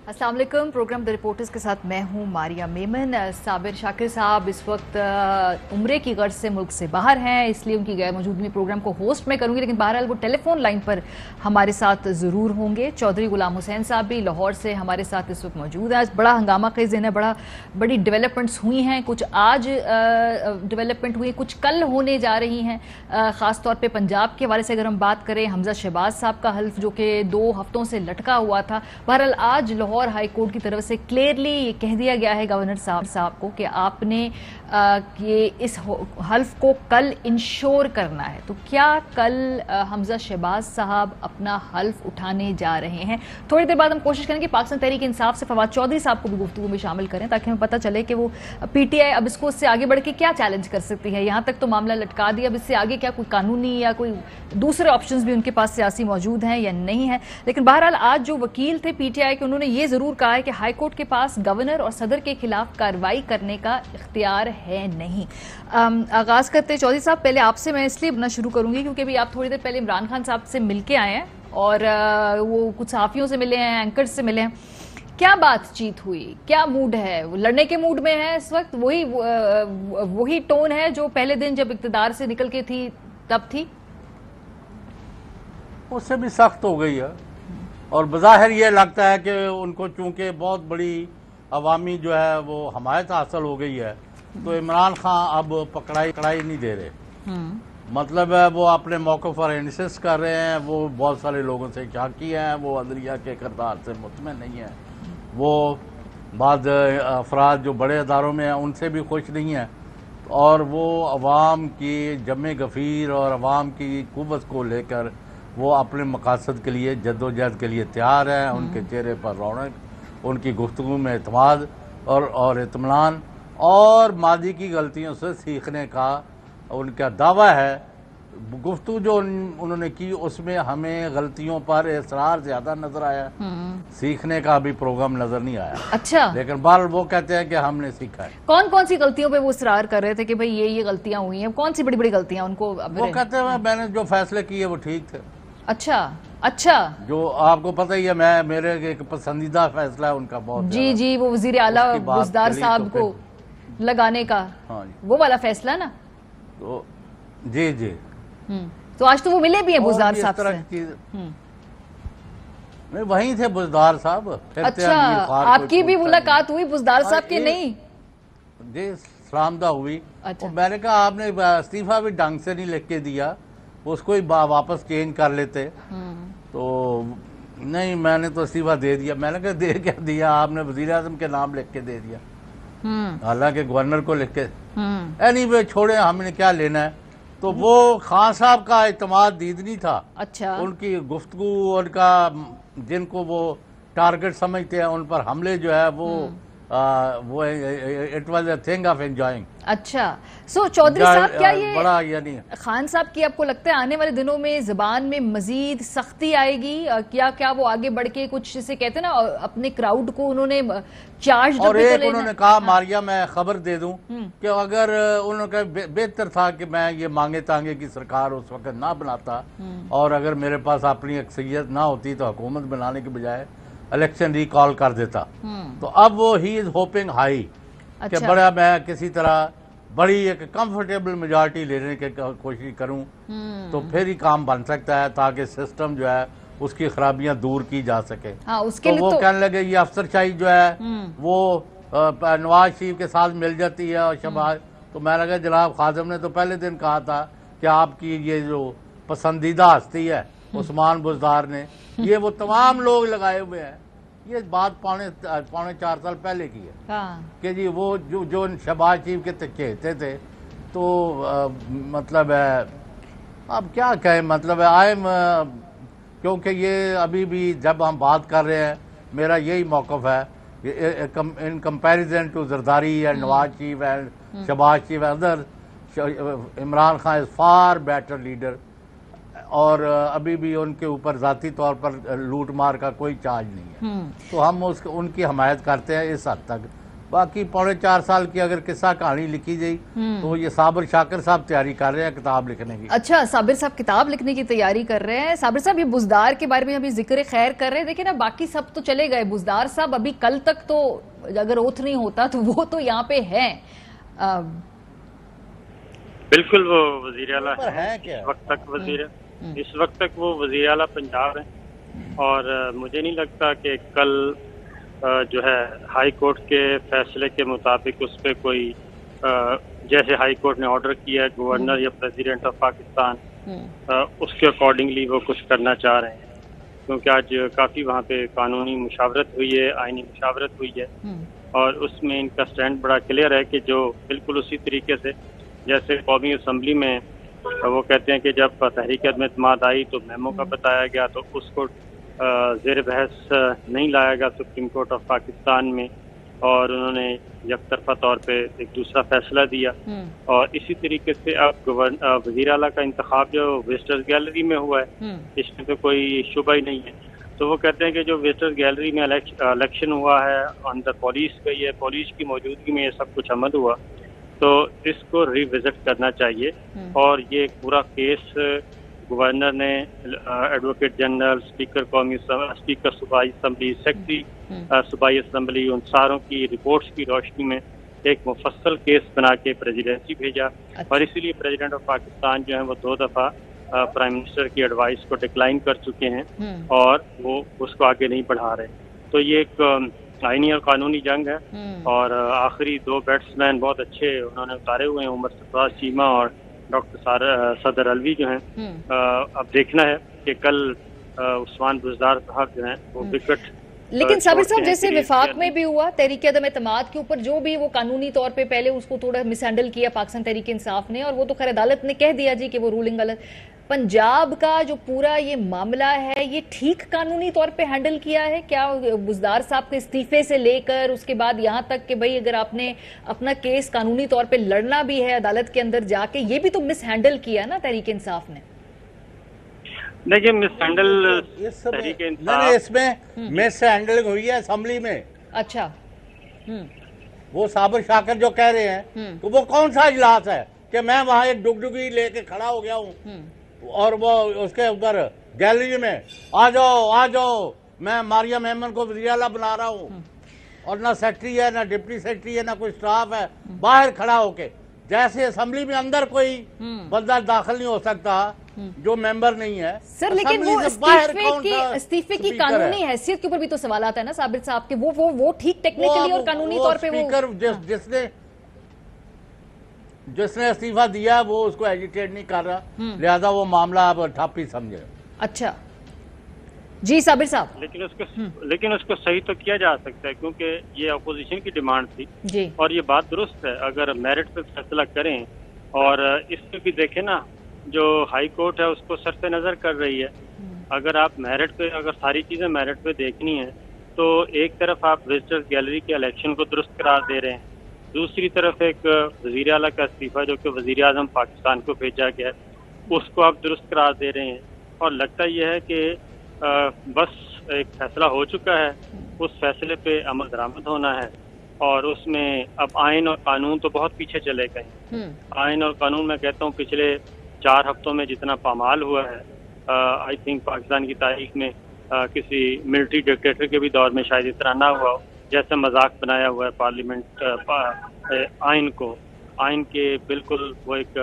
अस्सलाम वालेकुम। Programme the reporters के साथ मैं हूं मारिया मेमन। साबिर शाकिर साहब इस वक्त उम्रे की गर्ज से मुल्क से बाहर हैं, इसलिए उनकी गैर मौजूदगी में प्रोग्राम को होस्ट मैं करूंगी, लेकिन बहरहाल वो टेलीफोन लाइन पर हमारे साथ ज़रूर होंगे। चौधरी गुलाम हुसैन साहब भी लाहौर से हमारे साथ इस वक्त मौजूद है। आज बड़ा हंगामा खेज दिन है, बड़ी डेवलपमेंट्स हुई हैं, कुछ आज डेवलपमेंट हुई, कुछ कल होने जा रही हैं। ख़ास तौर पर पंजाब के हवाले से अगर हम बात करें, हमजा शहबाज साहब का हल्फ जो कि 2 हफ्तों से लटका हुआ था, बहरहाल आज लाहौर हाई कोर्ट की तरफ से क्लियरली ये कह दिया गया है गवर्नर साहब को कि आपने ये इस हल्फ को कल इंश्योर करना है। तो क्या कल हमजा शहबाज साहब अपना हल्फ उठाने जा रहे हैं? थोड़ी देर बाद हम कोशिश करेंगे पाकिस्तान तहरीक इंसाफ से फवाद चौधरी साहब को भी गुफ्तगू में शामिल करें, ताकि हमें पता चले कि वो पीटीआई अब इसको उससे आगे बढ़ के क्या चैलेंज कर सकती है। यहाँ तक तो मामला लटका दिया, अब इससे आगे क्या कोई कानूनी या कोई दूसरे ऑप्शंस भी उनके पास सियासी मौजूद हैं या नहीं है। लेकिन बहरहाल आज जो वकील थे पीटीआई के, उन्होंने ये जरूर कहा है कि हाई कोर्ट के पास गवर्नर और सदर के खिलाफ कार्रवाई करने का इख्तियार है नहीं। आगाज करते चौधरी साहब, पहले आपसे मैं इसलिए अपना शुरू करूंगी क्योंकि अभी आप थोड़ी देर पहले इमरान खान साहब से मिलके आए हैं और वो कुछ सहाफियों से मिले हैं, एंकर्स से मिले हैं। क्या बातचीत हुई, क्या मूड है? वो लड़ने के मूड में है इस वक्त? वही टोन है जो पहले दिन जब इक्तदार से निकल के थी तब थी? उससे भी सख्त हो गई है और बज़ाहिर ये लगता है कि उनको चूंकि बहुत बड़ी अवामी जो है वो हमायत हासिल हो गई है, तो इमरान खान अब पकड़ाई नहीं दे रहे। मतलब है वो अपने मौक़िफ़ पर इंसिस्ट कर रहे हैं, वो बहुत सारे लोगों से झांकी हैं, वो अदलिया के किरदार से मुतमिन नहीं है, वो बाद अफराद जो बड़े अदारों में हैं उनसे भी खुश नहीं है, और वो अवाम की जमे गफ़ीर और अवाम की क़ुव्वत को लेकर वो अपने मकासद के लिए जद्दोजहद के लिए तैयार हैं। उनके चेहरे पर रौनक, उनकी गुफ्तगू में एतमाद और इत्मीनान और मादी की गलतियों से सीखने का उनका दावा है। गुफ्तगू जो उन्होंने की उसमें हमें गलतियों पर इसरार ज़्यादा नजर आया, सीखने का अभी प्रोग्राम नजर नहीं आया। अच्छा, लेकिन बाल वो कहते हैं कि हमने सीखा है। कौन कौन सी गलतियों पे वो इसरार कर रहे थे कि भाई ये गलतियां हुई हैं? कौन सी बड़ी बड़ी गलतियां उनको? वो कहते हैं मैंने जो फैसले किए वो ठीक थे। अच्छा, जो आपको पता ही है, मेरे एक पसंदीदा फैसला है उनका बहुत। जी, वो वजीर आला बुज़दार साहब को लगाने का, हाँ जी, वो वाला फैसला ना। तो जी तो आज तो वो मिले भी हैं बुज़दार साहब से। नहीं, वहीं थे बुज़दार साहब। अच्छा, आपकी भी मुलाकात हुई बुज़दार साहब के? नहीं जी, सलामदा हुई। अच्छा। मैंने कहा आपने इस्तीफा भी ढंग से नहीं लिख के दिया, उसको ही वापस चेंज कर लेते। तो नहीं, मैंने तो इस्तीफा दे दिया। मैंने कहा दे क्या दिया, आपने वज़ीर आज़म के नाम लिख के दे दिया, हालांकि गवर्नर को लिख के। एनीवे छोड़े, हमने क्या लेना है। तो वो खान साहब का इत्मीनान दीदनी था। अच्छा, उनकी गुफ्तगू, उनका जिनको वो टारगेट समझते हैं उन पर हमले जो है वो it was a thing of enjoying. अच्छा, सो चौधरी साहब, क्या ये बड़ा यानी खान साहब की आपको लगता है आने वाले दिनों में ज़बान में मजीद सख्ती आएगी? क्या वो आगे बढ़ के कुछ, जिसे कहते हैं ना, अपने क्राउड को उन्होंने चार्ज? और एक उन्होंने कहा, मारिया मैं खबर दे दूं कि अगर उन्होंने कहा बेहतर था कि मैं ये मांगे तांगे की सरकार उस वक्त ना बनाता, और अगर मेरे पास अपनी अक्सरियत ना होती तो हुकूमत बनाने के बजाय इलेक्शन रिकॉल कर देता। तो अब वो ही इज होपिंग हाई कि बड़ा मैं किसी तरह बड़ी एक कंफर्टेबल मेजॉरिटी लेने की कोशिश करूं, तो फिर ही काम बन सकता है, ताकि सिस्टम जो है उसकी खराबियां दूर की जा सके। उसके तो वो कहने लगे ये अफसरशाही जो है वो नवाज शरीफ के साथ मिल जाती है और शहबाज। तो मैं लगा जनाब खादिम ने तो पहले दिन कहा था कि आपकी ये जो पसंदीदा हस्ती है उस्मान बुज़दार ने, ये वो तमाम लोग लगाए हुए हैं। ये बात पौने 4 साल पहले की है कि जी वो जो शहबाज शरीफ के चहेते थे। तो मतलब है, अब क्या कहें, मतलब है क्योंकि ये अभी भी जब हम बात कर रहे हैं, मेरा यही मौक़िफ़ है in comparison to Zardari and Nawaz Sharif and Shahbaz Sharif other, Imran Khan is far better leader, और अभी भी उनके ऊपर ज़ाती तौर पर लूट मार का कोई चार्ज नहीं है। तो हम उनकी हमायत करते हैं इस हद तक। बाकी 4.25 साल की अगर किस्सा कहानी लिखी गई तो ये साबिर शाकिर साहब तैयारी कर रहे हैं किताब लिखने की। अच्छा, साबिर साहब किताब लिखने की तैयारी कर रहे हैं। साबिर साहब, ये बुजदार के बारे में अभी जिक्र खैर कर रहे हैं, देखिए ना बाकी सब तो चले गए, बुजदार साहब अभी कल तक तो अगर ओथ नहीं होता तो वो तो यहाँ पे हैं। बिल्कुल, वो वजीर आला है क्या? इस वक्त तक वो वजीर आला पंजाब है और मुझे नहीं लगता कि कल जो है हाई कोर्ट के फैसले के मुताबिक उस पर कोई जैसे हाई कोर्ट ने ऑर्डर किया है गवर्नर या प्रेसिडेंट ऑफ पाकिस्तान उसके अकॉर्डिंगली वो कुछ करना चाह रहे हैं, क्योंकि आज काफ़ी वहाँ पे कानूनी मुशावरत हुई है, आइनी मुशावरत हुई है और उसमें इनका स्टैंड बड़ा क्लियर है कि जो बिल्कुल उसी तरीके से जैसे कौमी असम्बली में वो कहते हैं कि जब तहरीक अदम-ए-इत्माद आई तो मेमो का बताया गया तो उसको ज़ेर बहस नहीं लाया गया सुप्रीम कोर्ट ऑफ पाकिस्तान में और उन्होंने यकतरफा तौर पे एक दूसरा फैसला दिया। और इसी तरीके से अब वज़ीर आला का इंतखाब जो विजिटर्स गैलरी में हुआ है इसमें तो कोई शुबा ही नहीं है। तो वो कहते हैं कि जो विजिटर्स गैलरी में इलेक्शन हुआ है, अंदर पुलिस गई है, पुलिस की मौजूदगी में ये सब कुछ अमल हुआ, तो इसको रिविजिट करना चाहिए। और ये पूरा केस गवर्नर ने एडवोकेट जनरल, स्पीकर सूबाई असम्बली, सेक्रेटरी सूबाई असम्बली, उन सारों की रिपोर्ट्स की रोशनी में एक मुफस्सल केस बना के प्रेसिडेंसी भेजा। अच्छा। और इसीलिए प्रेसिडेंट ऑफ पाकिस्तान जो है वो 2 दफ़ा प्राइम मिनिस्टर की एडवाइस को डिक्लाइन कर चुके हैं और वो उसको आगे नहीं बढ़ा रहे। तो ये एक आईनी और कानूनी जंग है और आखिरी 2 बैट्समैन बहुत अच्छे उन्होंने उतारे हुए हैं, उमर सरफराज चीमा और डॉक्टर सदर अलवी जो हैं। अब देखना है कि कल उस्मान बुज़दार साहब जो हैं वो विकेट। लेकिन साबिर साहब, जैसे विफाक में भी हुआ तहरीक अदम-ए-इत्माद के ऊपर जो भी वो कानूनी तौर पे पहले उसको थोड़ा मिसहैंडल किया पाकिस्तान तहरीक इंसाफ ने और वो तो खैर अदालत ने कह दिया जी कि वो रूलिंग गलत। पंजाब का जो पूरा ये मामला है ये ठीक कानूनी तौर पे हैंडल किया है क्या? बुज़दार साहब के इस्तीफे से लेकर उसके बाद यहाँ तक कि भाई अगर आपने अपना केस कानूनी तौर पे लड़ना भी है अदालत के अंदर जाके, ये भी तो मिस हैंडल किया ना तहरीक इंसाफ ने। देखिए, मिस हैंडल इसमें मिस हैंडलिंग हुई है असेंबली में। अच्छा। वो साबिर शाकिर जो कह रहे हैं तो वो कौन सा इजलास है कि मैं वहां एक डुगडुगी लेके खड़ा हो गया हूँ और वो उसके ऊपर गैलरी में आ जाओ मैं मारिया मेमन को वज़ीर आला बना रहा हूँ और ना सेक्रेटरी है ना डिप्टी सेक्रेटरी है ना कोई स्टाफ है, बाहर खड़ा होके जैसे असेंबली में अंदर कोई बंदा दाखिल नहीं हो सकता जो मेंबर नहीं है। सर लेकिन वो इस्तीफे की कानूनी हैसियत के ऊपर भी तो सवाल आता है ना साबिर साहब के, वो ठीक टेक्निकली और कानूनी तौर पे वो जिसने इस्तीफा दिया वो उसको एजिटेट नहीं कर रहा, लिहाजा वो मामला अब ठप ही समझे। अच्छा जी साबिर साहब, लेकिन उसको सही तो किया जा सकता है क्योंकि ये अपोजिशन की डिमांड थी जी। और ये बात दुरुस्त है, अगर मेरिट पे फैसला करें और इसमें भी देखें ना जो हाई कोर्ट है उसको सरसे नजर कर रही है। अगर आप मेरिट पे अगर सारी चीजें मेरिट पे देखनी है तो एक तरफ आप विजिटर्स गैलरी के इलेक्शन को दुरुस्त करार दे रहे हैं, दूसरी तरफ एक वज़ीर आला का इस्तीफा जो कि वज़ीर आज़म पाकिस्तान को भेजा गया उसको आप दुरुस्त करार दे रहे हैं। और लगता यह है कि बस एक फैसला हो चुका है, उस फैसले पे अमल दरामद होना है और उसमें अब आइन और कानून तो बहुत पीछे चले गए। आइन और कानून मैं कहता हूँ पिछले 4 हफ्तों में जितना पामाल हुआ है, आई थिंक पाकिस्तान की तारीख में किसी मिलिट्री डिक्टेटर के भी दौर में शायद इतना ना हुआ हो, जैसे मजाक बनाया हुआ है पार्लियामेंट आइन को। आइन के बिल्कुल वो एक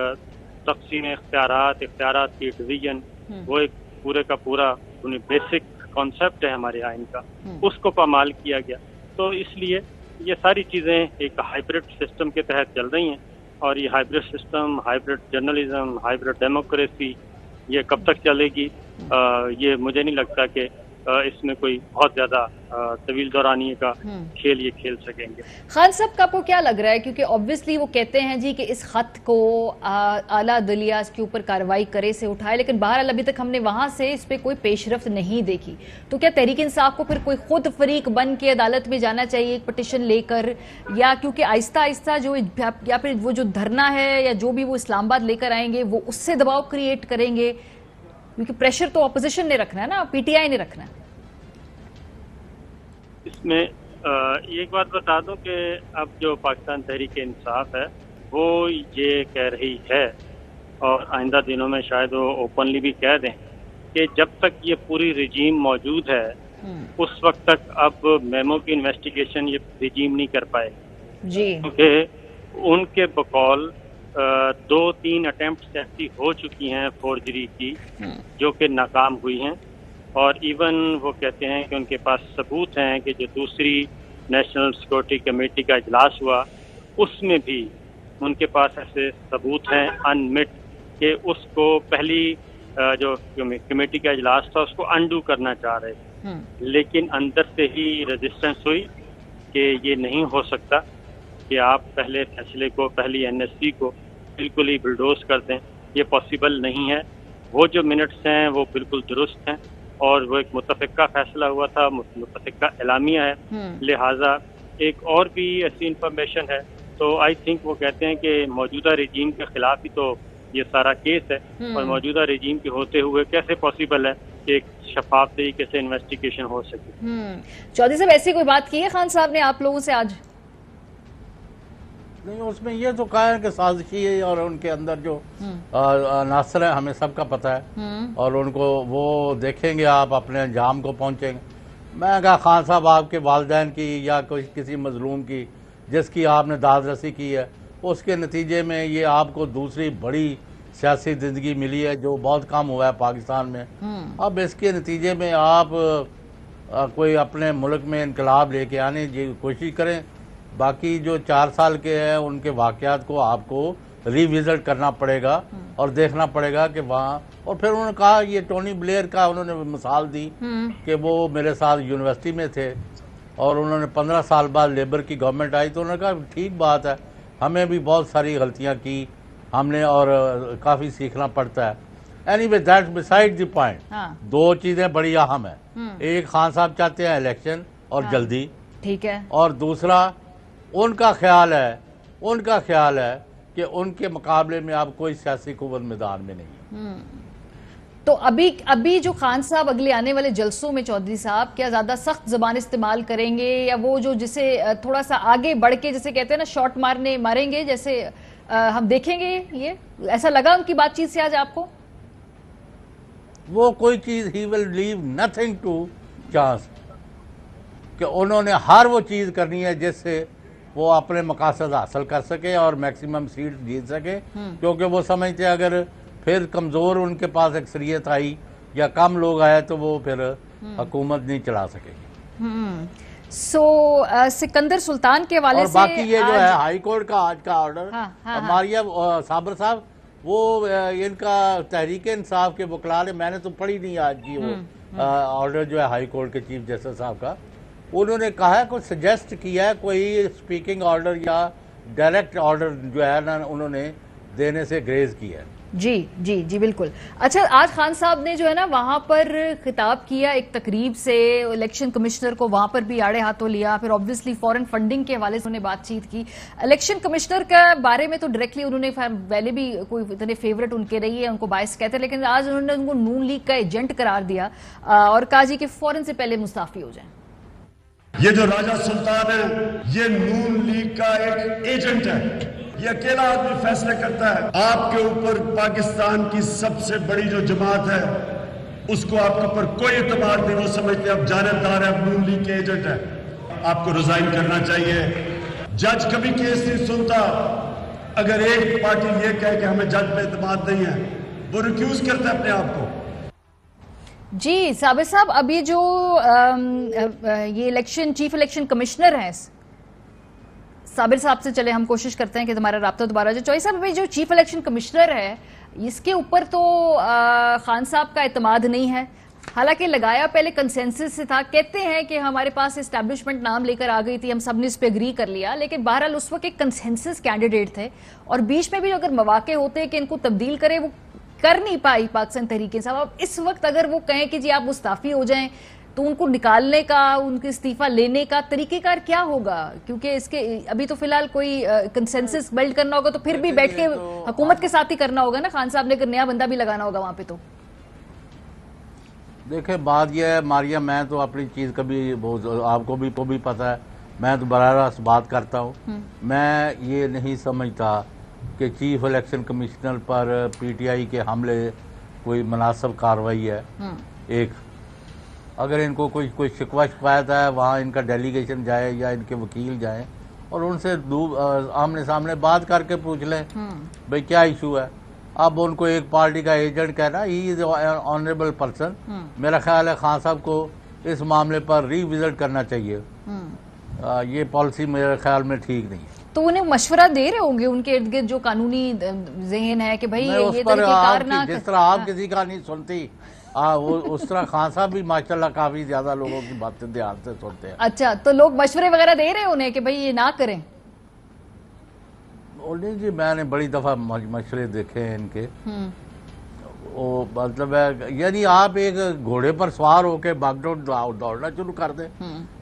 तक़सीम इख्तियारात की डिवीजन, वो एक पूरे का पूरा बेसिक कॉन्सेप्ट है हमारे आइन का, उसको पामाल किया गया। तो इसलिए ये सारी चीज़ें एक हाइब्रिड सिस्टम के तहत चल रही हैं और ये hybrid system, hybrid journalism, hybrid democracy ये कब तक चलेगी, ये मुझे नहीं लगता कि इसमें कोई बहुत ज्यादा तवील दौरानिए का खेल ये खेल सकेंगे। खान साहब का आपको क्या लग रहा है, क्योंकि ऑब्वियसली वो कहते हैं जी कि इस खत को आला अदलिया के ऊपर कार्रवाई करे से उठाए, लेकिन बहरहाल अभी तक हमने वहां से इस पे कोई पेशरफ्त नहीं देखी, तो क्या तहरीक इंसाफ को फिर कोई खुद फरीक बन के अदालत में जाना चाहिए एक पटिशन लेकर, या क्योंकि आहिस्ता आहिस्ता जो या फिर वो जो धरना है या जो भी वो इस्लामाबाद लेकर आएंगे वो उससे दबाव क्रिएट करेंगे, क्योंकि प्रेशर तो ऑपोजिशन ने रखना है ना, पीटीआई ने रखना है। इसमें एक बात बता दूं कि अब जो पाकिस्तान तहरीक इंसाफ है वो ये कह रही है, और आइंदा दिनों में शायद वो ओपनली भी कह दें, कि जब तक ये पूरी रिजीम मौजूद है उस वक्त तक अब मेमो की इन्वेस्टिगेशन ये रिजीम नहीं कर पाए जी, क्योंकि उनके बकौल 2-3 अटेम्प्ट ऐसी हो चुकी हैं फोर्जरी की जो कि नाकाम हुई हैं, और इवन वो कहते हैं कि उनके पास सबूत हैं कि जो दूसरी नेशनल सिक्योरिटी कमेटी का इजलास हुआ उसमें भी उनके पास ऐसे सबूत हैं अनमिट कि उसको पहली जो कमेटी का इजलास था उसको अंडू करना चाह रहे थे, लेकिन अंदर से ही रेजिस्टेंस हुई कि ये नहीं हो सकता कि आप पहले फैसले को, पहली एनएससी को बिल्कुल ही बुलडोज कर दें, ये पॉसिबल नहीं है। वो जो मिनट्स हैं वो बिल्कुल दुरुस्त हैं और वो एक मुतफ़िका फैसला हुआ था, मुतफ़िका एलामिया है, लिहाजा एक और भी ऐसी इंफॉर्मेशन है। तो आई थिंक वो कहते हैं कि मौजूदा रजीम के खिलाफ ही तो ये सारा केस है, और मौजूदा रजीम के होते हुए कैसे पॉसिबल है कि एक शफाफ तरीके से इन्वेस्टिगेशन हो सके। चौधरी साहब ऐसी कोई बात की है खान साहब ने आप लोगों से आज? नहीं, उसमें ये तो कहा है कि साजिशी है और उनके अंदर जो अनासर है हमें सबका पता है, और उनको वो देखेंगे, आप अपने अंजाम को पहुंचेंगे। मैं कहा खान साहब आपके वालिदैन की या कोई किसी मजलूम की जिसकी आपने दादरसी की है उसके नतीजे में ये आपको दूसरी बड़ी सियासी जिंदगी मिली है जो बहुत कम हुआ है पाकिस्तान में। अब इसके नतीजे में आप कोई अपने मुल्क में इनकलाब लेके आने की कोशिश करें। बाकी जो 4 साल के हैं उनके वाक़यात को आपको रिविजिट करना पड़ेगा और देखना पड़ेगा कि वहाँ, और फिर उन्होंने कहा, ये टोनी ब्लेयर का उन्होंने मिसाल दी कि वो मेरे साथ यूनिवर्सिटी में थे और उन्होंने 15 साल बाद लेबर की गवर्नमेंट आई, तो उन्होंने कहा ठीक बात है, हमें भी बहुत सारी गलतियाँ की हमने और काफ़ी सीखना पड़ता है। Anyway that's beside the point. 2 चीज़ें बड़ी अहम है, एक खान साहब चाहते हैं इलेक्शन और जल्दी, ठीक है, और दूसरा उनका ख्याल है कि उनके मुकाबले में अब कोई सियासी कुव्वत मैदान में नहीं। तो अभी जो खान साहब अगले आने वाले जलसों में चौधरी साहब क्या ज्यादा सख्त जबान इस्तेमाल करेंगे, या वो जो जिसे थोड़ा सा आगे बढ़ के जिसे कहते हैं ना शॉट मारेंगे, जैसे हम देखेंगे? ये ऐसा लगा उनकी बातचीत से आज आपको? वो कोई चीज ही will leave nothing to chance, कि उन्होंने हर वो चीज करनी है जिससे वो अपने मकासद हासिल कर सके और मैक्सिमम सीट जीत सके, क्योंकि वो समझते हैं अगर फिर कमज़ोर उनके पास अक्सरियत आई या कम लोग आए तो वो फिर हुकूमत नहीं चला सकेगी। सिकंदर सुल्तान के वाले और बाकी ये जो है हाई कोर्ट का आज का ऑर्डर, मारिया साबर साहब, वो इनका तहरीक इंसाफ के वकला ने, मैंने तो पढ़ी नहीं आज की वो ऑर्डर जो है हाई कोर्ट के चीफ जस्टिस साहब का, उन्होंने कहा है, कुछ सजेस्ट किया है कोई स्पीकिंग ऑर्डर या डायरेक्ट ऑर्डर जो है ना उन्होंने देने से ग्रेज किया है। जी जी जी बिल्कुल। अच्छा, आज खान साहब ने जो है ना वहां पर खिताब किया एक तकरीब से, इलेक्शन कमिश्नर को वहां पर भी आड़े हाथों लिया, फिर ऑब्वियसली फॉरेन फंडिंग के हवाले से उन्होंने बातचीत की। इलेक्शन कमिश्नर का बारे में तो डायरेक्टली उन्होंने पहले भी कोई इतने फेवरेट उनके रही है, उनको बायस कहते हैं, लेकिन आज उन्होंने उनको नून लीग का एजेंट करार दिया और कहा जी कि फौरन से पहले मुस्ताफी हो जाए। ये जो राजा सुल्तान है ये नून लीग का एक एजेंट है, ये अकेला आदमी फैसले करता है। आपके ऊपर पाकिस्तान की सबसे बड़ी जो जमात है उसको आपके ऊपर कोई एतबार नहीं, वो समझते अब जानबदार है, अब नून लीग के एजेंट है, आपको रिजाइन करना चाहिए। जज कभी केस नहीं सुनता, अगर एक पार्टी ये कहे कि हमें जज पे एतमाद नहीं है वो रिक्यूज करता है अपने आप को। जी साबिर साहब, अभी जो ये इलेक्शन चीफ इलेक्शन कमिश्नर हैं, साबिर साहब से चले हम कोशिश करते हैं कि हमारा राब्ता दोबारा जो चौधरी साहब, अभी जो चीफ इलेक्शन कमिश्नर है इसके ऊपर तो खान साहब का एतमाद नहीं है, हालांकि लगाया पहले कंसेंसस से था, कहते हैं कि हमारे पास एस्टैब्लिशमेंट नाम लेकर आ गई थी, हम सब ने इस पे एग्री कर लिया, लेकिन बहरहाल उस वक्त एक कंसेंसस कैंडिडेट थे और बीच में भी अगर मौके होते कि इनको तब्दील करे, वो कर नहीं पाई पाकिस्तान तहरीक इंसाफ। अब इस वक्त अगर वो कहें कि जी आप मुस्ताफी हो जाएं तो उनको निकालने का, उनके इस्तीफा लेने का तरीकेकार क्या होगा? क्योंकि इसके अभी तो फिलहाल कोई कंसेंसस बिल्ड करना होगा, तो फिर भी बैठ के हुकूमत के साथ ही करना होगा ना, खान साहब ने नया बंदा भी लगाना होगा वहां पे। तो देखिए बात यह है मारिया, मैं तो अपनी चीज कभी आपको भी पता है मैं तो बराह रास्त बात करता हूँ। मैं ये नहीं समझता कि चीफ इलेक्शन कमिश्नर पर पीटीआई के हमले कोई मुनासिब कार्रवाई है। एक, अगर इनको कोई शिकवा शिकायत है, वहाँ इनका डेलीगेशन जाए या इनके वकील जाए और उनसे आमने सामने बात करके पूछ लें भाई क्या इशू है। अब उनको एक पार्टी का एजेंट कहना, ही इज ऑनरेबल पर्सन, मेरा ख्याल है खान साहब को इस मामले पर रिविजिट करना चाहिए। ये पॉलिसी मेरे ख्याल में ठीक नहीं है। तो उन्हें मशवरा दे रहे होंगे उनके इर्द गिर्द जो कानूनी ज़हन है कि भाई ये तरीकेकार ना, जिस तरह आप किसी का नहीं सुनती वो उस तरह खान साहब भी माशाल्लाह काफी ज्यादा लोगों की बातें ध्यान से सुनते हैं। अच्छा, तो लोग मशवरे वगैरह दे रहे हैं उन्हें कि भाई ये ना करें? नहीं जी, मैंने बड़ी दफा मशवरे देखे हैं इनके। वो मतलब है, यानी आप एक घोड़े पर सवार होके बागडोर दौड़ना शुरू कर दें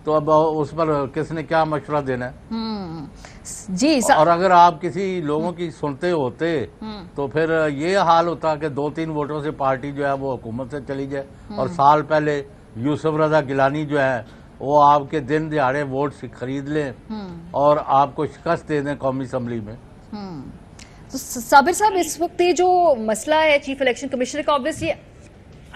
तो अब उस पर किसने क्या मशवरा देना है जी। और अगर आप किसी लोगों की सुनते होते तो फिर ये हाल होता कि 2-3 वोटों से पार्टी जो है वो हुकूमत से चली जाए। और साल पहले यूसुफ रजा गिलानी जो है वो आपके दिन दिहाड़े वोट खरीद लें और आपको शिकस्त दे दें कौमी असम्बली में। तो साबिर साहब, इस वक्त ये जो मसला है चीफ इलेक्शन कमिश्नर का, ऑब्वियसली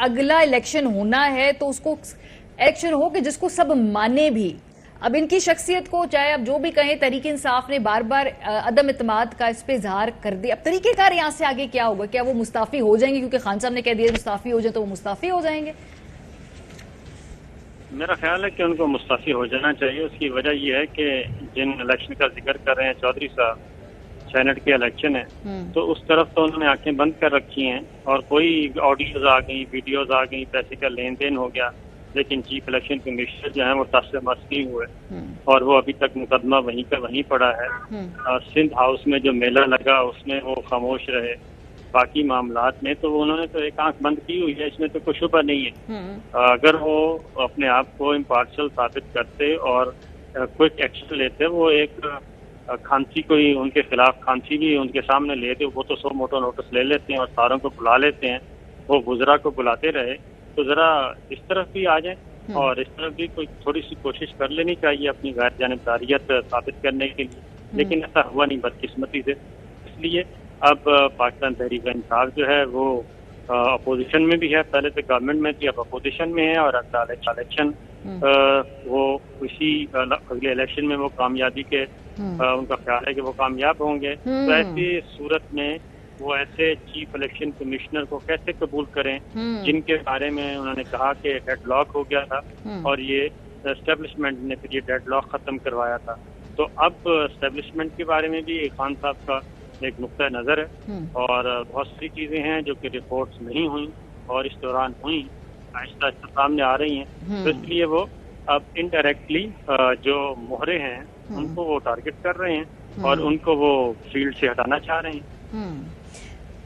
अगला इलेक्शन होना है तो उसको इलेक्शन हो कि जिसको सब माने भी। अब इनकी शख्सियत को चाहे अब जो भी कहें, तहरीक इंसाफ ने बार बार अदम इत्मीनाद का इस पे इजहार कर दिया। अब तरीकेकार यहाँ से आगे क्या होगा? क्या वो मुस्ताफी हो जाएंगे क्योंकि खान साहब ने कह दिया मुस्ताफी हो जाए, तो वो मुस्ताफी हो जाएंगे? मेरा ख्याल है कि उनको मुस्ताफी हो जाना चाहिए। उसकी वजह यह है कि जिन इलेक्शन का जिक्र कर रहे हैं चौधरी साहब, सेनेट के इलेक्शन है, तो उस तरफ तो उन्होंने आंखें बंद कर रखी हैं और कोई ऑडियोज आ गई, वीडियोज आ गई, पैसे का लेन देन हो गया, लेकिन चीफ इलेक्शन कमिश्नर जो है वो टस से मस नहीं हुए और वो अभी तक मुकदमा वहीं का वहीं पड़ा है। सिंध हाउस में जो मेला लगा उसमें वो खामोश रहे, बाकी मामलात में तो उन्होंने तो एक आंख बंद की हुई है, इसमें तो कुछ शुबा नहीं है। अगर वो अपने आप को इम्पार्शल साबित करते और क्विक एक्शन लेते, वो एक खांसी कोई उनके खिलाफ खांसी भी उनके सामने ले दे, वो तो 100 मोटो नोटिस ले लेते हैं और सारों को बुला लेते हैं, वो गुजरा को बुलाते रहे। तो जरा इस तरफ भी आ जाए और इस तरफ भी कोई थोड़ी सी कोशिश कर लेनी चाहिए अपनी गैर जानिबदारियत साबित करने के लिए, लेकिन ऐसा हुआ नहीं बदकिस्मती से। इसलिए अब पाकिस्तान तहरीक इंसाफ जो है वो अपोजिशन में भी है, पहले तो गवर्नमेंट में थी, अब अपोजिशन में है और अगला इलेक्शन वो इसी अगले इलेक्शन में वो कामयाबी के उनका ख्याल है कि वो कामयाब होंगे। तो ऐसी सूरत में वो ऐसे चीफ इलेक्शन कमिश्नर को कैसे कबूल करें जिनके बारे में उन्होंने कहा कि डेडलॉक हो गया था और ये एस्टेब्लिशमेंट ने फिर ये डेडलॉक खत्म करवाया था। तो अब एस्टेब्लिशमेंट के बारे में भी खान साहब का एक नुक्ता नज़र है और बहुत सारी चीज़ें हैं जो कि रिपोर्ट्स नहीं हुई और इस दौरान हुई, आहिस्ता आहिस्ता सामने आ रही हैं। तो इसलिए वो अब इनडायरेक्टली जो मोहरे हैं उनको वो टारगेट कर रहे हैं और उनको वो फील्ड से हटाना चाह रहे हैं।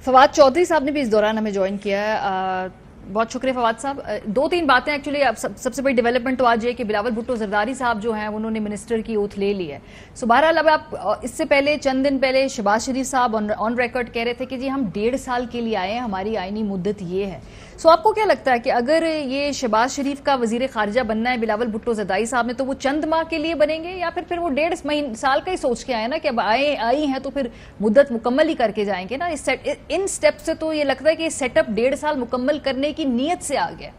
फवाद चौधरी साहब ने भी इस दौरान हमें ज्वाइन किया है। बहुत शुक्रिया फवाद साहब। 2-3 बातें एक्चुअली। अब सबसे बड़ी डेवलपमेंट तो आज ये कि बिलावल भुट्टो जरदारी साहब जो हैं उन्होंने मिनिस्टर की ओथ ले ली है। सो बहरहाल अब आप इससे पहले चंद दिन पहले शहबाज शरीफ साहब ऑन रिकॉर्ड कह रहे थे कि जी हम 1.5 साल के लिए आए हैं, हमारी आईनी मुद्दत ये है। सो आपको क्या लगता है कि अगर ये शहबाज शरीफ का वजीर खारजा बनना है बिलावल भुट्टो जरदारी साहब ने, तो वो चंद माह के लिए बनेंगे या फिर वो 1.5 साल का ही सोच के आए ना कि अब आई हैं तो फिर मुद्दत मुकम्मल ही करके जाएंगे ना? इन स्टेप से तो ये लगता है कि सेटअप 1.5 साल मुकम्मल करने की नीयत से आ गया।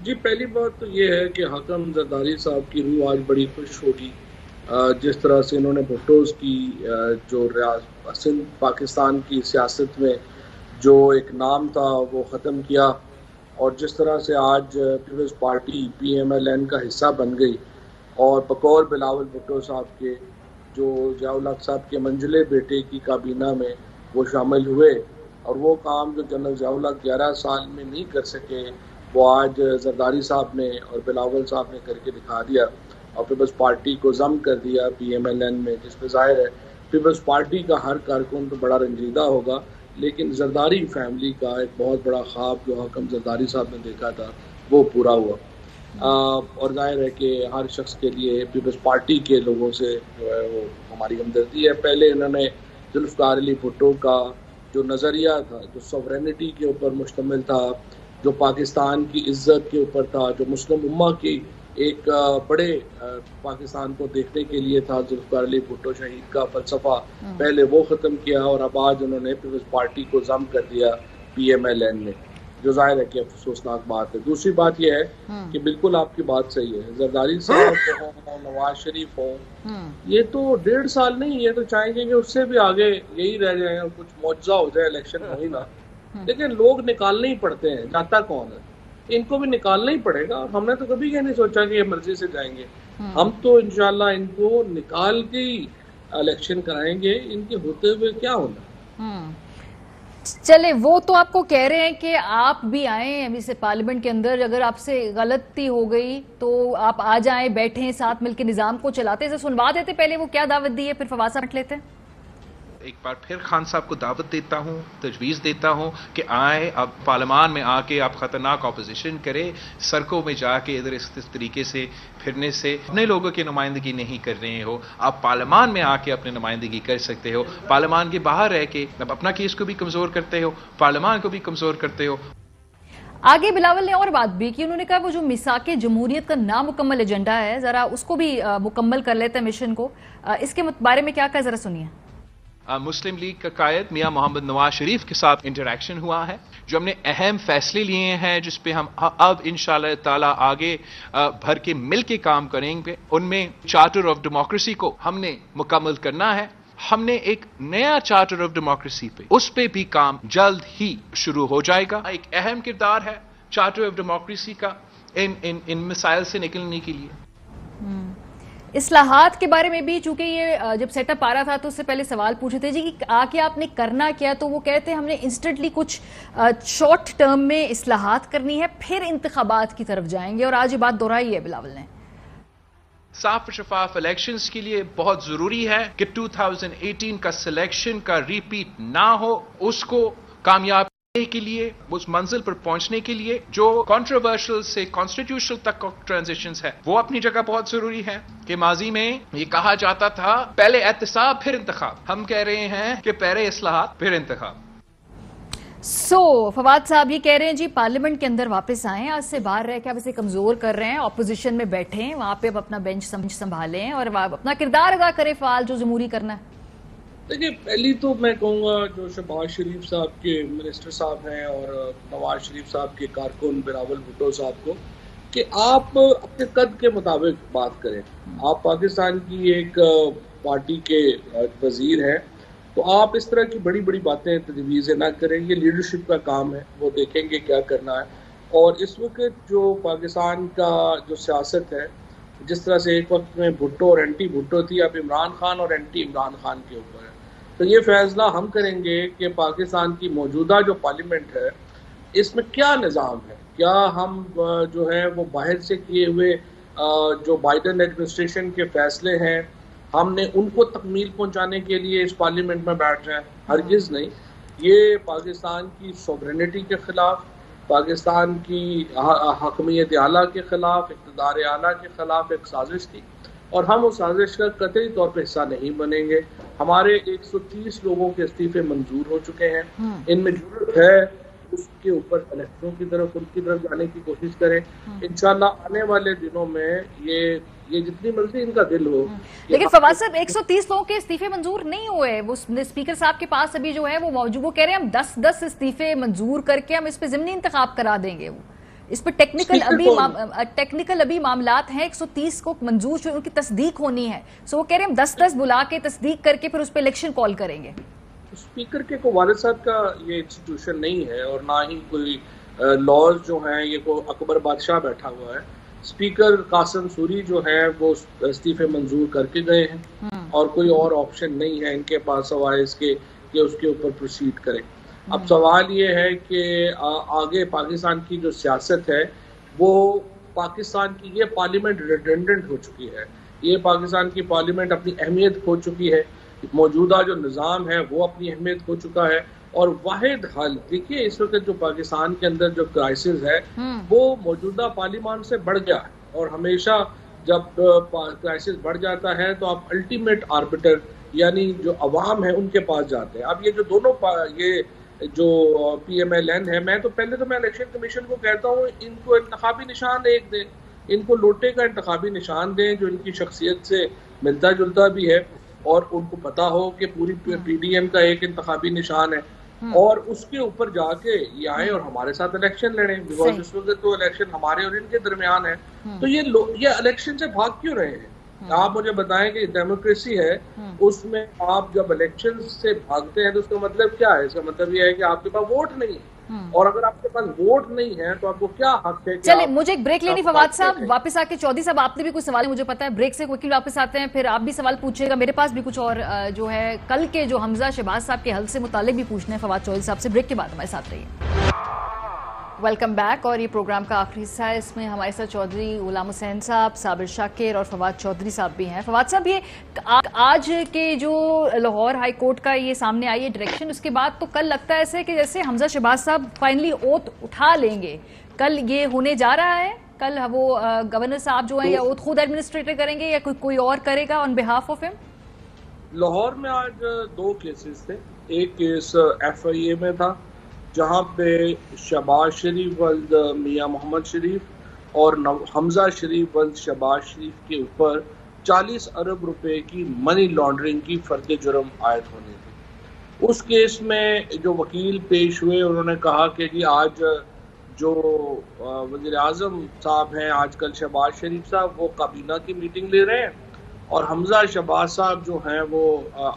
जी, पहली बात तो ये है कि हाकम जरदारी साहब की रूह आज बड़ी खुश होगी जिस तरह से इन्होंने भुट्टोज की जो सिंध पाकिस्तान की सियासत में जो एक नाम था वो ख़त्म किया और जिस तरह से आज पीपल्स पार्टी PMLN का हिस्सा बन गई और बकौल बिलावल भुट्टो साहब के जो ज़िया-उल हक साहब के मंजिले बेटे की काबीना में वो शामिल हुए और वो काम जो जनरल ज़िया-उल हक 11 साल में नहीं कर सके वो आज जरदारी साहब ने और बिलावल साहब ने करके दिखा दिया और पीपल्स पार्टी को जम कर दिया PMLN में, जिस पर जाहिर है पीपल्स पार्टी का हर कारकुन तो बड़ा रंजीदा होगा, लेकिन जरदारी फैमिली का एक बहुत बड़ा ख्वाब जो हाकम जरदारी साहब ने देखा था वो पूरा हुआ। और जाहिर है कि हर शख्स के लिए पीपल्स पार्टी के लोगों से जो है वो हमारी हमदर्दी है। पहले इन्होंने जुल्फ़िकार अली भुट्टो का जो नज़रिया था, जो सॉवरेनिटी के ऊपर मुश्तमिल था, जो पाकिस्तान की इज़्ज़त के ऊपर था, जो मुस्लिम उम्मा की एक बड़े पाकिस्तान को देखने के लिए था। जुल्फ़िकार अली भुट्टो शहीद का फलसफा पहले वो ख़त्म किया और अब आज उन्होंने पीपल्स पार्टी को जम कर दिया PMLN में, जो जाहिर है कि अफसोसनाक बात है। दूसरी बात यह है कि बिल्कुल आपकी बात सही है, जरदारी साहब हो, नवाज शरीफ हो, ये तो 1.5 साल नहीं, ये तो चाहेंगे कि उससे भी आगे यही रह जाए और कुछ मौजज़ा हो जाए, इलेक्शन हो ही ना। लेकिन लोग निकालने ही पड़ते हैं, जाता कौन है, इनको भी निकालना ही पड़ेगा। हमने तो कभी नहीं सोचा कि ये मर्जी से जाएंगे, हम तो इंशाल्लाह इनको निकाल के ही इलेक्शन कराएंगे, इनके होते हुए क्या होना। चले, वो तो आपको कह रहे हैं कि आप भी आए अभी से पार्लियामेंट के अंदर, अगर आपसे गलती हो गई तो आप आ जाएं, बैठें, साथ मिलकर निजाम को चलाते। इसे सुनवा देते पहले वो क्या दावत दी है, फिर फवाद साहब रख लेते हैं। एक बार फिर खान साहब को दावत देता हूं, तजवीज़ देता हूं कि आए, अब पार्लियामान में आके आप खतरनाक ऑपोजिशन करें, सड़कों में जाके इधर इस तरीके से फिरने से अपने लोगों की नुमाइंदगी नहीं कर रहे हो। आप पार्लियामान में आके अपनी नुमाइंदगी कर सकते हो, पार्लियामान के बाहर रह के अब अपना केस को भी कमज़ोर करते हो, पार्लियामान को भी कमज़ोर करते हो। आगे बिलावल ने और बात भी की, उन्होंने कहा वो जो मिसाके जमहूरियत का नामुकम्मल एजेंडा है, जरा उसको भी मुकम्मल कर लेते हैं मिशन को। इसके बारे में क्या कहा, जरा सुनिए। मुस्लिम लीग का कायद मियां मोहम्मद नवाज शरीफ के साथ इंटरेक्शन हुआ है, जो हमने अहम फैसले लिए हैं जिस पे हम अब इंशाअल्लाह ताला आगे भर के मिल के काम करेंगे। उनमें चार्टर ऑफ डेमोक्रेसी को हमने मुकम्मल करना है। हमने एक नया चार्टर ऑफ डेमोक्रेसी पे, उस पे भी काम जल्द ही शुरू हो जाएगा। एक अहम किरदार है चार्टर ऑफ डेमोक्रेसी का इन मिसाइल से निकलने के लिए। इस्लाहात के बारे में भी, चूंकि ये जब सेटअप आ रहा था तो उससे पहले सवाल पूछे थे जी कि आके आपने करना क्या, तो वो कहते हैं हमने इंस्टेंटली कुछ शॉर्ट टर्म में इस्लाहात करनी है, फिर इंतखाबात की तरफ जाएंगे, और आज ये बात दोहराई है बिलावल ने। साफ शफाफ इलेक्शंस के लिए बहुत जरूरी है कि 2018 का सिलेक्शन का रिपीट ना हो। उसको कामयाब के लिए, उस मंजिल पर पहुंचने के लिए जो कंट्रोवर्शियल से कॉन्स्टिट्यूशनल तक ट्रांजिशंस है, वो अपनी जगह बहुत जरूरी है। कि माजी में ये कहा जाता था पहले एहतसाब फिर इंतखाब, हम कह रहे हैं कि पहले इस्लाहात फिर इंतखाब। फवाद साहब ये कह रहे हैं जी पार्लियामेंट के अंदर वापस आए, आज से बाहर रह के आप इसे कमजोर कर रहे हैं, ऑपोजिशन में बैठे, वहां पे अब अपना बेंच संभालें और अपना किरदार अदा करें फाल जो जमहूरी करना है। देखिए, पहली तो मैं कहूँगा जो शहबाज शरीफ साहब के मिनिस्टर साहब हैं और नवाज शरीफ साहब के कारकुन बिलावल भुट्टो साहब को, कि आप अपने कद के मुताबिक बात करें। आप पाकिस्तान की एक पार्टी के वजीर हैं, तो आप इस तरह की बड़ी बड़ी बातें तजवीज़ें ना करें। ये लीडरशिप का काम है, वो देखेंगे क्या करना है। और इस वक्त जो पाकिस्तान का जो सियासत है, जिस तरह से एक वक्त में भुट्टो और एंटी भुट्टो थी, अब इमरान खान और एंटी इमरान खान के ऊपर है। तो ये फैसला हम करेंगे कि पाकिस्तान की मौजूदा जो पार्लियामेंट है, इसमें क्या निज़ाम है, क्या हम जो है वो बाहर से किए हुए जो बाइडन एडमिनिस्ट्रेशन के फैसले हैं, हमने उनको तकमील पहुंचाने के लिए इस पार्लियामेंट में बैठ जाए? हरगिज़ नहीं। ये पाकिस्तान की सॉवरेनिटी के ख़िलाफ़, पाकिस्तान की हकमियत आला के ख़िलाफ़, इक़्तिदार आला के ख़िलाफ़ एक साजिश थी, और हम उस साजिश का कतई तौर पर हिस्सा नहीं बनेंगे। हमारे 130 लोगों के इस्तीफे मंजूर हो चुके हैं, इनमें जरूरत है उसके ऊपर इलेक्शनों की तरफ, उनकी तरफ जाने की कोशिश करें। इंशाल्लाह आने वाले दिनों में ये जितनी मर्जी इनका दिल हो। लेकिन फवाद साहब 130 लोगों के इस्तीफे मंजूर नहीं हुए, वो स्पीकर साहब के पास अभी जो है वो मौजूद, वो कह रहे हैं हम 10-10 इस्तीफे मंजूर करके हम इस पे ज़िमनी इंतखाब करा देंगे। वो इस पर टेक्निकल अभी मामलात हैं, 130 को मंजूर, उनकी तस्दीक होनी है। सो वो कह रहे हैं हम 10-10 बुला के तस्दीक करके फिर उस पर इलेक्शन कॉल करेंगे। स्पीकर के को वालिद साहब का ये इंस्टीट्यूशन नहीं है, और ना ही कोई लॉज जो हैं, ये को अकबर बादशाह बैठा हुआ है। स्पीकर कासिम सूरी जो है वो इस्तीफे मंजूर करके गए हैं, और कोई और ऑप्शन नहीं है इनके पास सवाए इसके कि उसके ऊपर प्रोसीड करें। अब सवाल ये है कि आगे पाकिस्तान की जो सियासत है, वो पाकिस्तान की ये पार्लियामेंट रिडेंडेंट हो चुकी है, ये पाकिस्तान की पार्लियामेंट अपनी अहमियत खो चुकी है, मौजूदा जो निज़ाम है वो अपनी अहमियत खो चुका है। और वाहिद हल, देखिए इस वक्त जो पाकिस्तान के अंदर जो क्राइसिस है वो मौजूदा पार्लियामान से बढ़ गया है, और हमेशा जब क्राइसिस बढ़ जाता है तो आप अल्टीमेट आर्बिटर यानी जो अवाम है उनके पास जाते हैं। अब ये जो दोनों ये जो PMLN है, मैं इलेक्शन कमीशन को कहता हूँ इनको इंतखाबी निशान एक दे, इनको लोटे का इंतखाबी निशान दें जो इनकी शख्सियत से मिलता जुलता भी है, और उनको पता हो कि पूरी PDM का एक इंतखाबी निशान है, और उसके ऊपर जाके ये आए और हमारे साथ इलेक्शन लड़ें। बिकॉज इस वक्त तो इलेक्शन हमारे और इनके दरमियान है, तो ये इलेक्शन से भाग क्यों रहे हैं? आप मुझे बताएं कि डेमोक्रेसी है, उसमें आप जब इलेक्शन से भागते हैं तो उसका मतलब क्या है? इसका मतलब ये है कि आपके पास वोट नहीं है, और अगर आपके पास वोट नहीं है तो आपको क्या हक है? चलिए, मुझे एक ब्रेक लेनी। फवाद साहब वापस आके, चौधरी साहब आपने भी कुछ सवाल, मुझे पता है ब्रेक से वकील वापस आते हैं, फिर आप भी सवाल पूछिएगा। मेरे पास भी कुछ और जो है कल के जो हमजा शहबाज साहब के हल से मुतालिक भी पूछने हैं फवाद चौधरी साहब से। ब्रेक के बाद हमारे साथ रहिए। Welcome back. और ये प्रोग्राम का आखिरी हिस्सा है, इसमें हमारे साथ चौधरी गुलाम हुसैन साहब, साबिर शाकिर और फवाद चौधरी साहब भी हैं। फवाद साहब, ये आज के जो लाहौर हाई कोर्ट का ये सामने आई है डायरेक्शन, उसके बाद तो कल लगता है ऐसे कि जैसे हमजा शहबाज साहब फाइनली ओथ उठा लेंगे। कल ये होने जा रहा है, कल वो गवर्नर साहब जो है या ओथ खुद एडमिनिस्ट्रेटर करेंगे या कोई और करेगा on behalf of him? Lahore में आज 2 केसेस थे। एक केस FIA में था जहाँ पे शहबाज शरीफ वल्द मियाँ मोहम्मद शरीफ और हमजा शरीफ वल्द शहबाज शरीफ के ऊपर 40 अरब रुपए की मनी लॉन्ड्रिंग की फर्द जुर्म आयद होनी थी। उस केस में जो वकील पेश हुए उन्होंने कहा कि जी आज जो वज़ीर आज़म साहब हैं आजकल शहबाज शरीफ साहब, वो काबीना की मीटिंग ले रहे हैं और हमजा शहबाज साहब जो हैं वो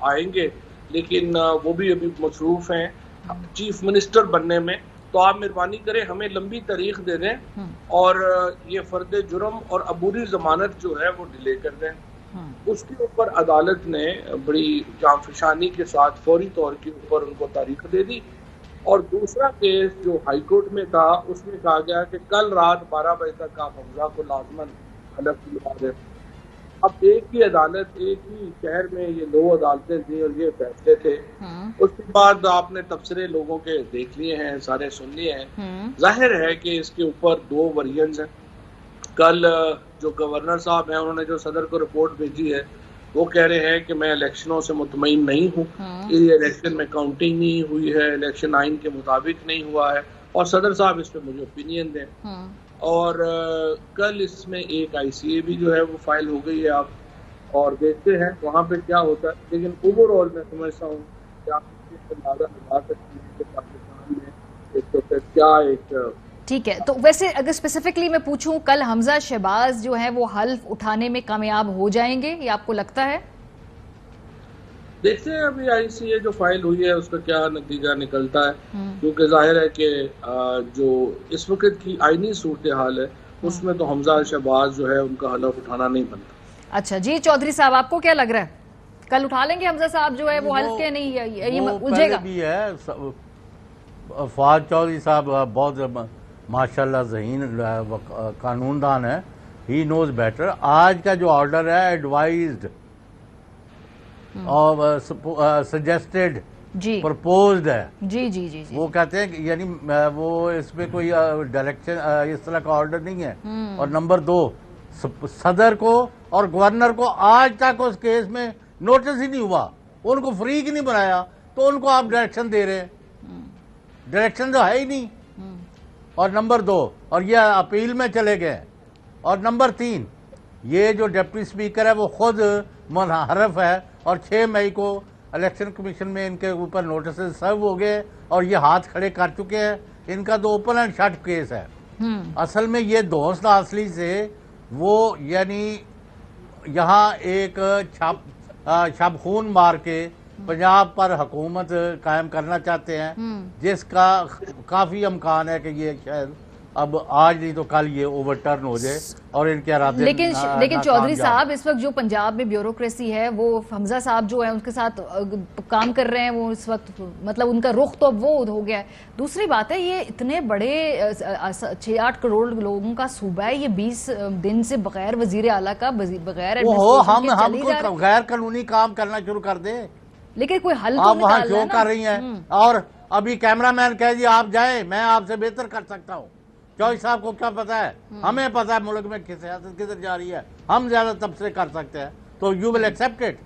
आएंगे, लेकिन वो भी अभी मसरूफ़ हैं चीफ मिनिस्टर बनने में, तो आप मेहरबानी करें हमें लंबी तारीख दे दें और ये फर्द जुर्म और अबूरी जमानत जो है वो डिले कर दें। उसके ऊपर अदालत ने बड़ी जांफशानी के साथ फौरी तौर के ऊपर उनको तारीख दे दी। और दूसरा केस जो हाई कोर्ट में था उसमें कहा गया कि कल रात 12 बजे तक आप हमजा को लाजमन हलफ दिलवा दें। अब एक ही अदालत, एक ही शहर में ये 2 अदालतें थी और ये फैसले थे। उसके बाद आपने तबसरे लोगों के देख लिए हैं, सारे सुन लिए हैं। जाहिर है कि इसके ऊपर 2 वर्जन्स हैं। कल जो गवर्नर साहब हैं उन्होंने जो सदर को रिपोर्ट भेजी है वो कह रहे हैं कि मैं इलेक्शनों से मुतमईन नहीं हूँ, ये इलेक्शन में काउंटिंग नहीं हुई है, इलेक्शन आइन के मुताबिक नहीं हुआ है, और सदर साहब इस पर मुझे ओपिनियन दें। और कल इसमें एक ICA भी जो है वो फाइल हो गई है आप, और देखते हैं वहाँ पे क्या होता है। लेकिन ओवरऑल मैं समझता हूँ कि आप अंदाजा लगा सकते हैं कि पाकिस्तान में एक तो फिर क्या एक ठीक है। तो वैसे अगर स्पेसिफिकली मैं पूछूं, कल हमजा शहबाज जो है वो हल्फ उठाने में कामयाब हो जाएंगे, ये आपको लगता है? देखते हैं अभी ICA जो फाइल हुई है उसका क्या नतीजा निकलता है, क्योंकि जाहिर है कि जो इस वक्त की आईनी सूरत हाल है उसमें तो हमजा शहबाज जो है उनका हलफ उठाना नहीं बनता। अच्छा जी, चौधरी साहब आपको क्या लग रहा है, कल उठा लेंगे हमजा साहब जो है वो हल्फ के नहीं, ये उलझेगा भी है? फवाद चौधरी साहब बहुत माशाल्लाह ज़हीन कानूनदान है, ही नोज बेटर। आज का जो ऑर्डर है एडवाइज्ड और सजेस्टेड जी प्रपोज्ड है। जी जी जी जी वो कहते हैं कि यानी वो इसमें कोई डायरेक्शन इस तरह का ऑर्डर नहीं है। और नंबर 2, सदर को और गवर्नर को आज तक उस केस में नोटिस ही नहीं हुआ, उनको फ्री की नहीं बनाया, तो उनको आप डायरेक्शन दे रहे हैं, डायरेक्शन तो है ही नहीं। और नंबर 2, और ये अपील में चले गए। और नंबर 3, ये जो डिप्टी स्पीकर है वो खुद मुनहरफ है और 6 मई को इलेक्शन कमीशन में इनके ऊपर नोटिस सर्व हो गए और ये हाथ खड़े कर चुके हैं। इनका तो ओपन एंड शट केस है। असल में ये दोस्त असली से वो यानी यहाँ एक छाप खून मार के पंजाब पर हुकूमत कायम करना चाहते हैं, जिसका काफ़ी इम्कान है कि ये शायद अब आज नहीं तो कल ये ओवरटर्न हो जाए और इनके इरादे लेकिन चौधरी साहब इस वक्त जो पंजाब में ब्यूरोक्रेसी है वो हमजा साहब जो है उनके साथ काम कर रहे हैं, वो इस वक्त मतलब उनका रुख तो अब वो हो गया है। दूसरी बात है ये इतने बड़े 6-8 करोड़ लोगों का सूबा है, ये 20 दिन से बगैर वजीर आला का बगैर हम गैर कानूनी काम करना शुरू कर दे, लेकिन कोई हल आप वहाँ क्यों कर रही हैं? और अभी कैमरामैन कह दिए आप जाए, मैं आपसे बेहतर कर सकता हूँ। चौधरी साहब को क्या पता है? हमें पता है मुल्क में सियासत किधर जा रही है, हम ज्यादा तबसरे कर सकते हैं, तो you will accept it.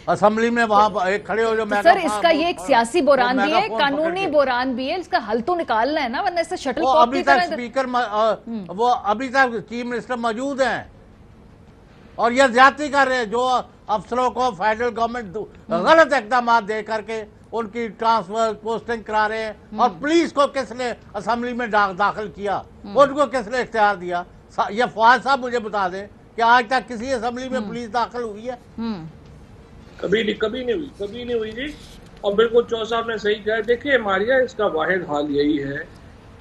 Assembly में वहां एक खड़े हो जो तो सर इसका ये एक सियासी बहरान भी है, कानूनी बहरान भी है, इसका हल तो निकालना है ना, वरना इससे शटल कॉक अभी तक स्पीकर वो अभी तक चीफ मिनिस्टर मौजूद हैं और ये ज्यादती कर रहे हैं। जो अफसरों को फेडरल गवर्नमेंट गलत इकदाम दे करके उनकी ट्रांसफर पोस्टिंग करा रहे हैं। और पुलिस को किसने असेंबली में दाखिल किया, उनको किसने इख्तियार दिया? ये फवाद साहब मुझे बता दें कि आज तक किसी असेंबली में पुलिस दाखिल हुई है? कभी नहीं हुई जी। और बिल्कुल चौधरी साहब ने सही कहा। देखिए मारिया, इसका वाहिद हाल यही है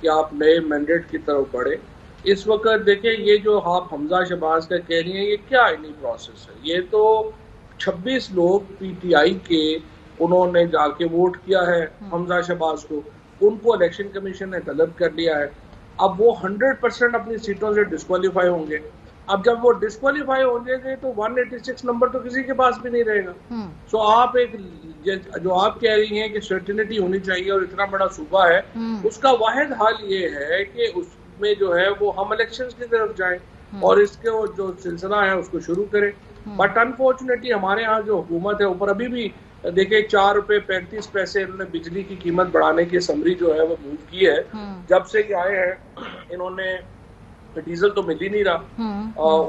कि आप नए मैंडेट की तरफ बढ़े। इस वक्त देखिए ये जो आप हमजा शहबाज का कह रही हैं, ये क्या आईनी प्रोसेस है? ये तो 26 लोग पीटीआई के उन्होंने जाके वोट किया है हमजा शहबाज को, उनको इलेक्शन कमीशन ने तलब कर लिया है। अब वो 100% अपनी सीटों से डिस्क्वालीफाई होंगे। अब जब वो डिस्क्वालीफाई हो जाएंगे तो 186 नंबर तो किसी के पास भी नहीं रहेगा। सो आप एक जो आप कह रही हैं कि सर्टिनिटी होनी चाहिए और इतना बड़ा सूबा है, उसका वाहिद हाल ये है कि उसमें जो है वो हम इलेक्शंस की तरफ जाएं और इसके जो सिलसिला है उसको शुरू करें। बट अनफॉर्चुनेटली हमारे यहाँ जो हुकूमत है ऊपर अभी भी देखिए 4 रुपए 35 पैसे इन्होंने बिजली की कीमत बढ़ाने की असम्बली जो है वो मूव की है। जब से ये आए हैं इन्होंने डीजल तो मिल ही नहीं रहा।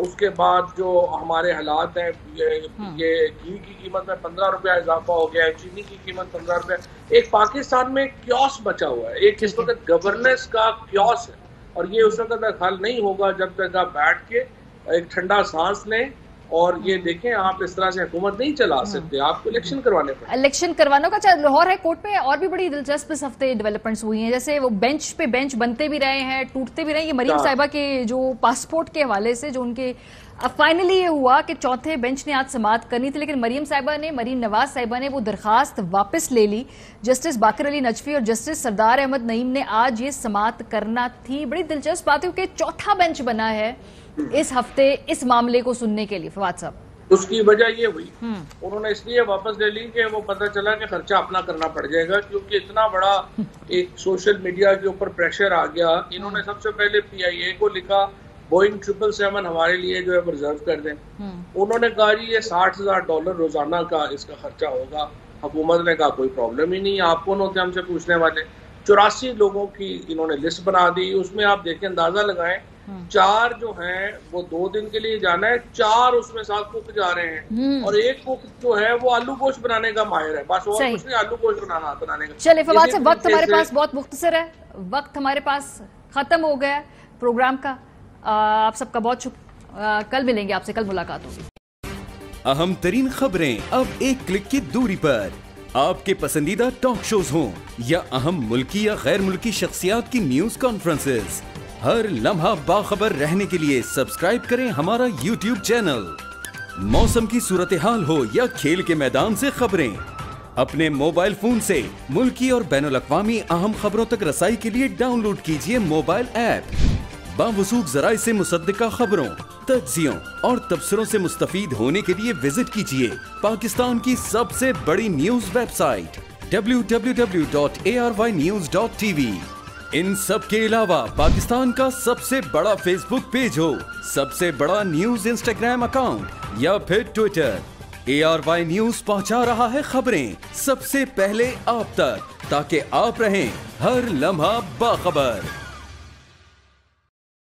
उसके बाद जो हमारे हालात हैं, ये घी की कीमत में 15 रुपया इजाफा हो गया है, चीनी की कीमत 15 रुपया। एक पाकिस्तान में क्योस बचा हुआ है, एक इस वक्त गवर्नेंस का क्योस है और ये उस वक्त तक हल नहीं होगा जब तक आप बैठ के एक ठंडा सांस लें। और ये देखें, आप इस तरह से हुकूमत नहीं चला सकते, आपको इलेक्शन करवाने पड़े। इलेक्शन करवाने का लाहौर हाई कोर्ट में और भी बड़ी दिलचस्प इस हफ्ते डेवलपमेंट्स हुई हैं। जैसे वो बेंच पे बेंच बनते भी रहे हैं, टूटते भी रहे हैं। ये मरीम साहिबा के जो पासपोर्ट के हवाले से जो उनके अब फाइनली ये हुआ कि चौथे बेंच ने आज समाअत करनी थी, लेकिन मरीम नवाज साहिबा ने वो दरखास्त वापस ले ली। जस्टिस बाकर अली नजफी और जस्टिस सरदार अहमद नईम ने आज ये समाअत करना थी। बड़ी दिलचस्प बात है कि चौथा बेंच बना है इस हफ्ते इस मामले को सुनने के लिए। फवाद साहब, उसकी वजह ये हुई, उन्होंने इसलिए वापस ले ली कि वो पता चला कि खर्चा अपना करना पड़ जाएगा, क्योंकि इतना बड़ा एक सोशल मीडिया के ऊपर प्रेशर आ गया। इन्होंने सबसे पहले PIA को लिखा बोइंग 777 हमारे लिए जो है रिजर्व कर दें। उन्होंने कहा जी ये $60,000 रोजाना का इसका खर्चा होगा। हुकूमत ने कहा कोई प्रॉब्लम ही नहीं, आप कौन होते हमसे पूछने वाले। 84 लोगों की इन्होंने लिस्ट बना दी। उसमें आप देखें, अंदाजा लगाएं, 4 जो हैं वो 2 दिन के लिए जाना है, 4 उसमें 7 कुक जा रहे हैं और 1 कुक जो है वो आलू गोश्त बनाने का माहिर है, बस और कुछ नहीं, आलू गोश्त बनाने का। चलिए फवाद साहब, वक्त हमारे पास बहुत मुख्तसर है, वक्त हमारे पास खत्म हो गया प्रोग्राम का। आप सबका बहुत शुक्रिया, कल मिलेंगे आपसे, कल मुलाकात होगी। अहम तरीन खबरें अब एक क्लिक की दूरी पर, आपके पसंदीदा टॉक शोज हों या अहम मुल्की या गैर मुल्की शख्सियात की न्यूज कॉन्फ्रेंसेस, हर लम्हा बाखबर रहने के लिए सब्सक्राइब करें हमारा YouTube चैनल। मौसम की सूरत हाल हो या खेल के मैदान से खबरें, अपने मोबाइल फोन से मुल्की और बैनुल-अक़वामी अहम खबरों तक रसाई के लिए डाउनलोड कीजिए मोबाइल ऐप। बावसूख ज़राए से मुसद्दिका खबरों, तज्ज़ियों और तबसरों से मुस्तफ़ीद होने के लिए विजिट कीजिए पाकिस्तान की सबसे बड़ी न्यूज वेबसाइट www.arynews.tv। इन सब के अलावा पाकिस्तान का सबसे बड़ा फेसबुक पेज हो, सबसे बड़ा न्यूज इंस्टाग्राम अकाउंट या फिर ट्विटर, ARY न्यूज पहुंचा रहा है खबरें सबसे पहले आप तक, ताकि आप रहें हर लम्हा बाखबर।